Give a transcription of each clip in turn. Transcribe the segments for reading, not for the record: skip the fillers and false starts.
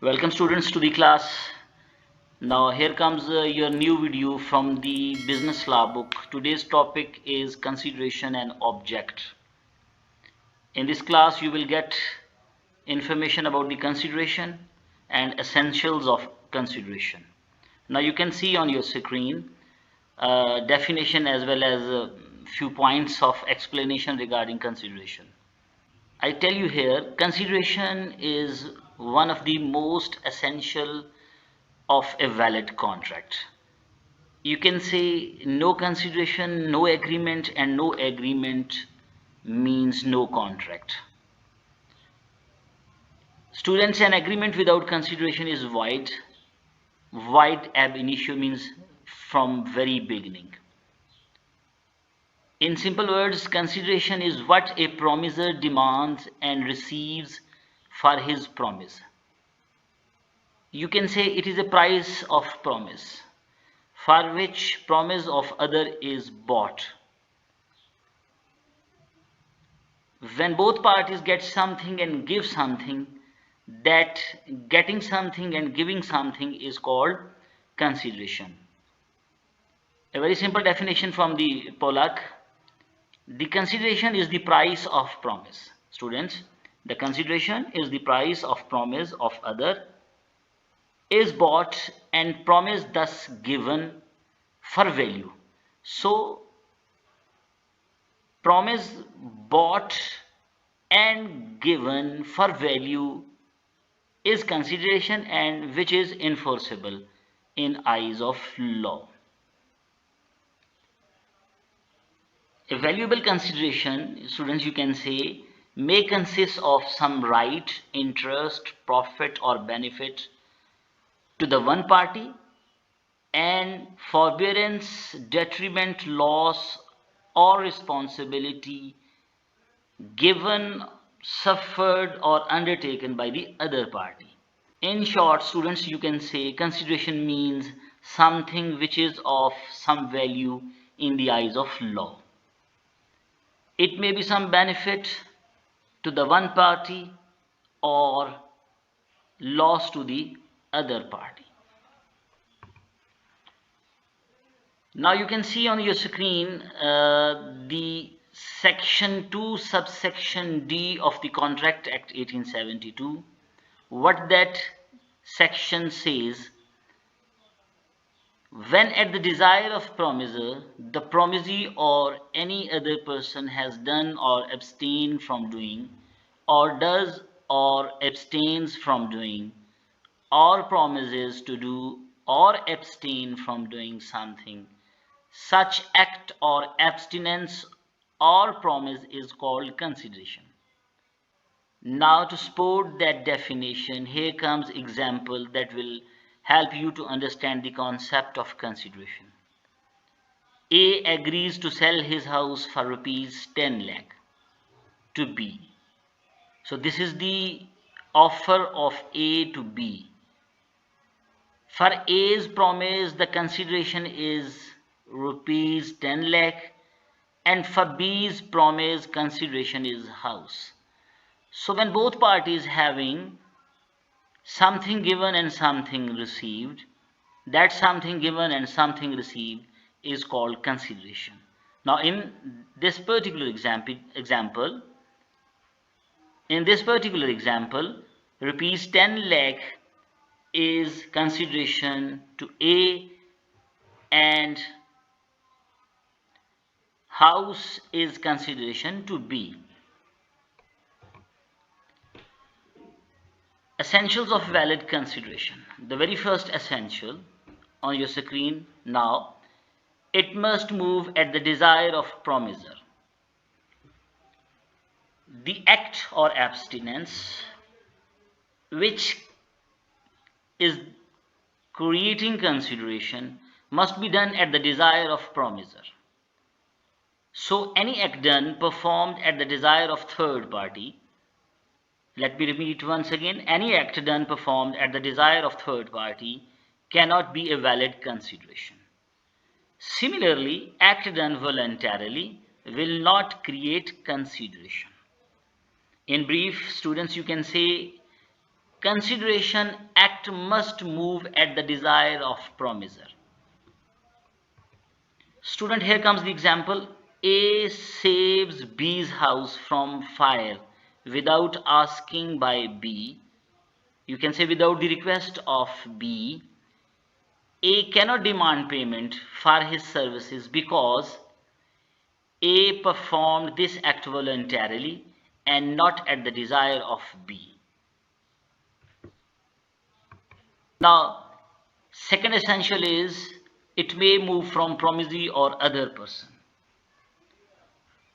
Welcome students to the class. Now here comes your new video from the business law book. Today's topic is consideration and object. In this class you will get information about the consideration and essentials of consideration. Now you can see on your screen definition as well as a few points of explanation regarding consideration. I tell you here, consideration is one of the most essential of a valid contract. You can say no consideration, no agreement, and no agreement means no contract. Students, an agreement without consideration is void. Void ab initio means from very beginning. In simple words, consideration is what a promiser demands and receives for his promise. You can say it is a price of promise, for which promise of other is bought. When both parties get something and give something, that getting something and giving something is called consideration. A very simple definition from the Polak. The consideration is the price of promise. Students, the consideration is the price of promise of other is bought and promise thus given for value. So promise bought and given for value is consideration and which is enforceable in eyes of law. A valuable consideration, students, you can say, may consist of some right, interest, profit or benefit to the one party and forbearance, detriment, loss or responsibility given, suffered or undertaken by the other party. In short, students, you can say consideration means something which is of some value in the eyes of law. It may be some benefit to the one party or loss to the other party. Now you can see on your screen the section 2 subsection D of the Contract Act 1872. What that section says: when at the desire of promiser, the promisee or any other person has done or abstained from doing, or does or abstains from doing, or promises to do or abstain from doing something, such act or abstinence or promise is called consideration. Now to support that definition, here comes example that will help you to understand the concept of consideration. A agrees to sell his house for rupees 10 lakh to B. So this is the offer of A to B. For A's promise, the consideration is rupees 10 lakh, and for B's promise, consideration is house. So when both parties having something given and something received, that something given and something received is called consideration. Now in this particular example, rupees 10 lakh is consideration to A and house is consideration to B. Essentials of valid consideration. The very first essential on your screen now, it must move at the desire of promiser. The act or abstinence which is creating consideration must be done at the desire of promiser. So any act done performed at the desire of third party, let me repeat once again, any act done performed at the desire of third party cannot be a valid consideration. Similarly, act done voluntarily will not create consideration. In brief, students, you can say consideration act must move at the desire of promiser. Student, here comes the example. A saves B's house from fire without asking by B. You can say without the request of B. A cannot demand payment for his services because A performed this act voluntarily and not at the desire of B. Now, second essential is it may move from promisee or other person.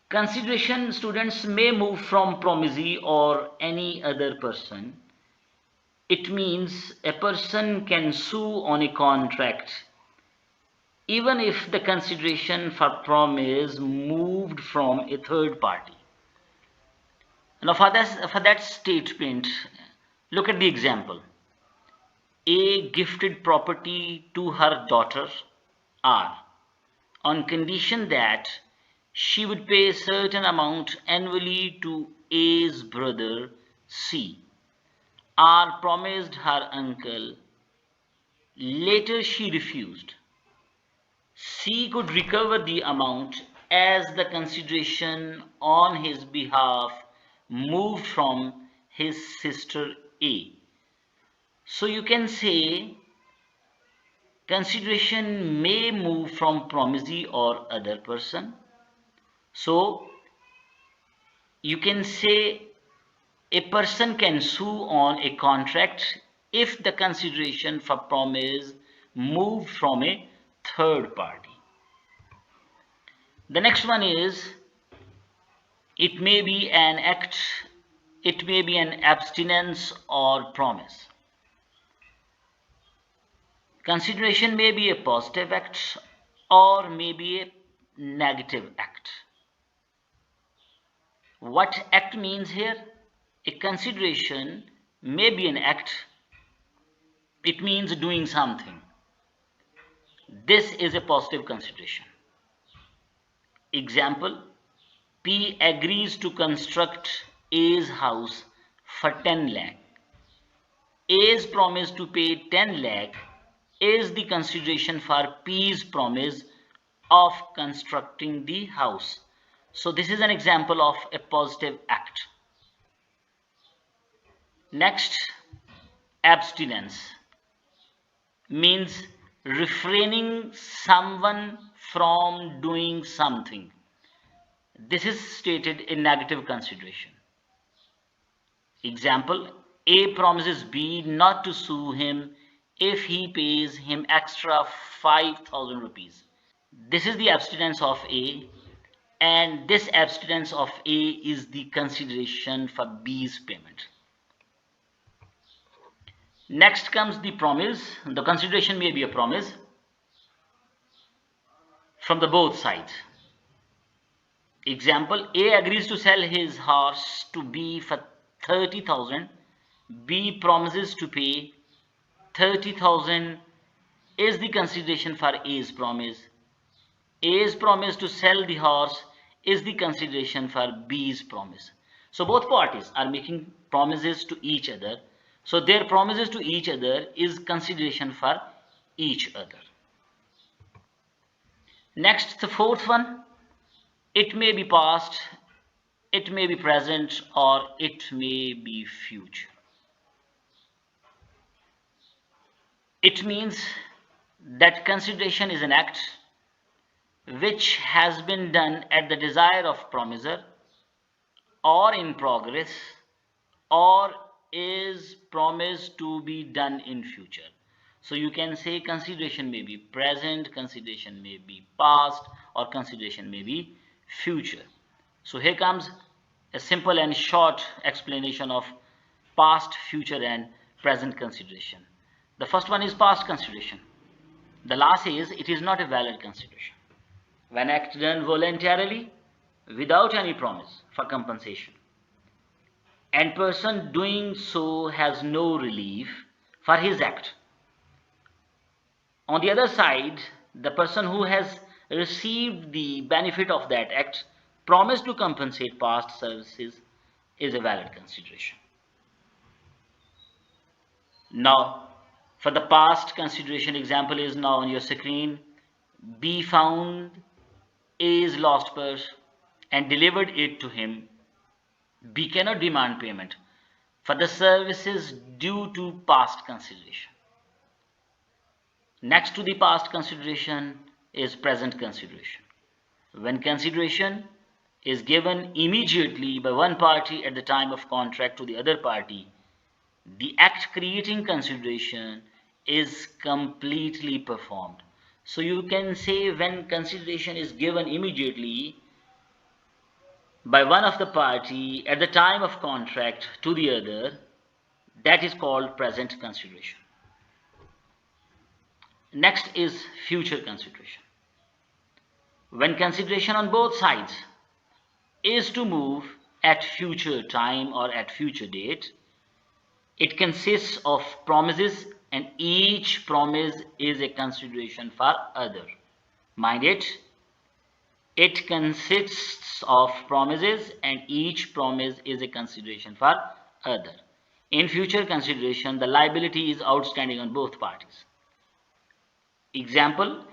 Consideration, students, may move from promisee or any other person. It means a person can sue on a contract even if the consideration for promise moved from a third party. Now for that statement, look at the example. A gifted property to her daughter R on condition that she would pay a certain amount annually to A's brother C. R promised her uncle. Later she refused. C could recover the amount as the consideration on his behalf moved from his sister A. So you can say consideration may move from promisee or other person. So you can say a person can sue on a contract if the consideration for promise moved from a third party. The next one is it may be an act, it may be an abstinence or promise. Consideration may be a positive act or may be a negative act. What act means here? A consideration may be an act, it means doing something. This is a positive consideration. Example, P agrees to construct A's house for 10 lakh. A's promise to pay 10 lakh is the consideration for P's promise of constructing the house. So this is an example of a positive act. Next, abstinence means refraining someone from doing something. This is stated in negative consideration. Example, A promises B not to sue him if he pays him extra 5,000 rupees. This is the abstinence of A, and this abstinence of A is the consideration for B's payment. Next comes the promise. The consideration may be a promise from the both sides. Example, A agrees to sell his horse to B for 30,000. B promises to pay 30,000 is the consideration for A's promise. A's promise to sell the horse is the consideration for B's promise. So both parties are making promises to each other. So their promises to each other is consideration for each other. Next, the fourth one, it may be past, it may be present, or it may be future. It means that consideration is an act which has been done at the desire of promiser or in progress or is promised to be done in future. So you can say consideration may be present, consideration may be past, or consideration may be future. So here comes a simple and short explanation of past, future, and present consideration. The first one is past consideration. The last is it is not a valid consideration. When act done voluntarily without any promise for compensation, and person doing so has no relief for his act. On the other side, the person who has received the benefit of that act promised to compensate past services is a valid consideration. Now, for the past consideration, example is now on your screen. B found A's lost purse and delivered it to him. B cannot demand payment for the services due to past consideration. Next to the past consideration is present consideration. When consideration is given immediately by one party at the time of contract to the other party, the act creating consideration is completely performed. So you can say when consideration is given immediately by one of the party at the time of contract to the other, that is called present consideration. Next is future consideration. When consideration on both sides is to move at future time or at future date, it consists of promises and each promise is a consideration for other. Mind it consists of promises and each promise is a consideration for other. In future consideration, the liability is outstanding on both parties. Example,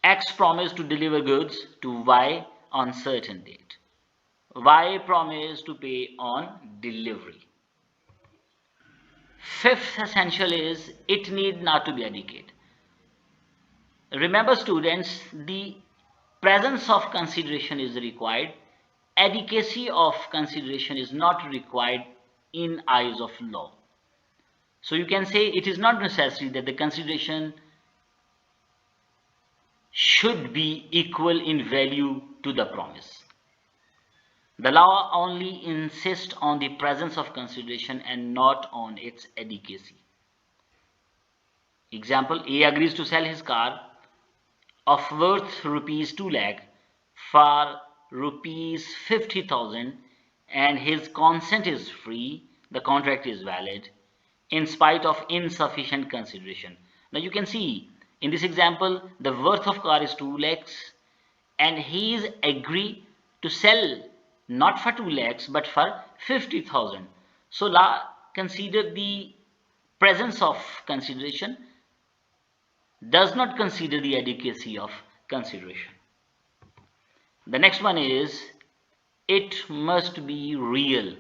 X promised to deliver goods to Y on certain date. Y promised to pay on delivery. Fifth essential is it need not to be adequate. Remember students, the presence of consideration is required. Adequacy of consideration is not required in eyes of law. So you can say it is not necessary that the consideration should be equal in value to the promise. The law only insists on the presence of consideration and not on its adequacy. Example, A agrees to sell his car of worth rupees 2 lakh for rupees 50,000 and his consent is free, the contract is valid in spite of insufficient consideration. Now you can see in this example the worth of car is 2 lakhs and he is agree to sell not for 2 lakhs but for 50,000. So law consider the presence of consideration, does not consider the adequacy of consideration. The next one is it must be real.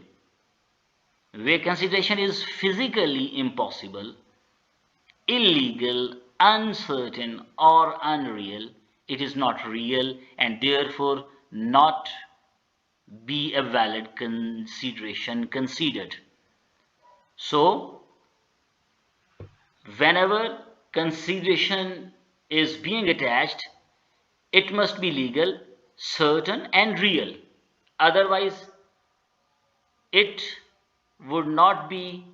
Where consideration is physically impossible, illegal, uncertain or unreal, it is not real and therefore not be a valid consideration considered. So whenever consideration is being attached, it must be legal, certain and real. Otherwise it would not be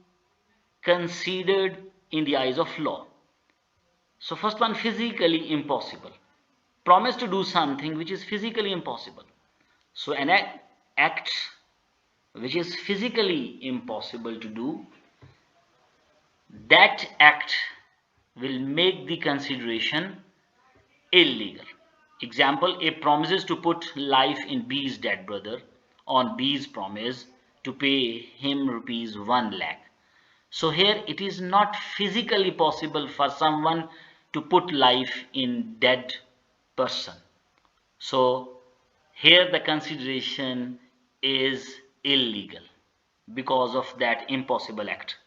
considered in the eyes of law. So first one, physically impossible. Promise to do something which is physically impossible. So an act which is physically impossible to do, that act will make the consideration illegal. Example, A promises to put life in B's dead brother on B's promise to pay him rupees 1 lakh. So here it is not physically possible for someone to put life in dead person. So here the consideration is illegal because of that impossible act.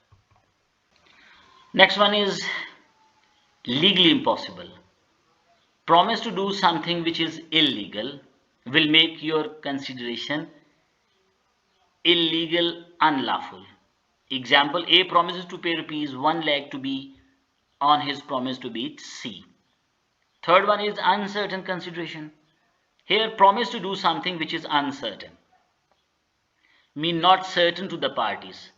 Next one is legally impossible. Promise to do something which is illegal will make your consideration illegal, unlawful. Example, A promises to pay rupees 1 lakh to be on his promise to beat C. Third one is uncertain consideration. Here promise to do something which is uncertain, mean not certain to the parties.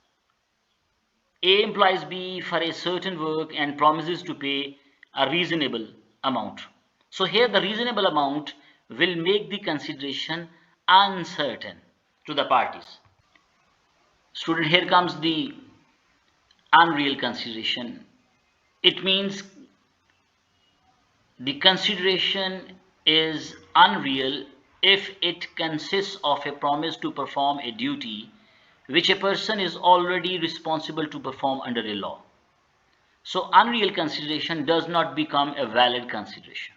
A employs B for a certain work and promises to pay a reasonable amount. So here the reasonable amount will make the consideration uncertain to the parties. Student, here comes the unreal consideration. It means the consideration is unreal if it consists of a promise to perform a duty which a person is already responsible to perform under a law. So unreal consideration does not become a valid consideration.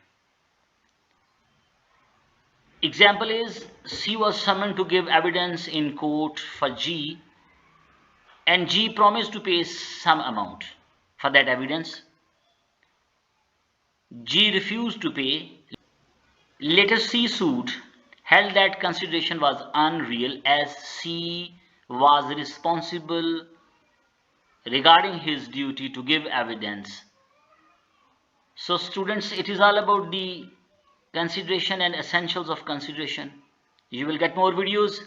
Example is C was summoned to give evidence in court for G, and G promised to pay some amount for that evidence. G refused to pay. Later C sued, held that consideration was unreal as C was responsible regarding his duty to give evidence. So students, it is all about the consideration and essentials of consideration. You will get more videos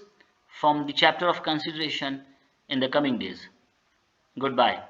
from the chapter of consideration in the coming days. Goodbye.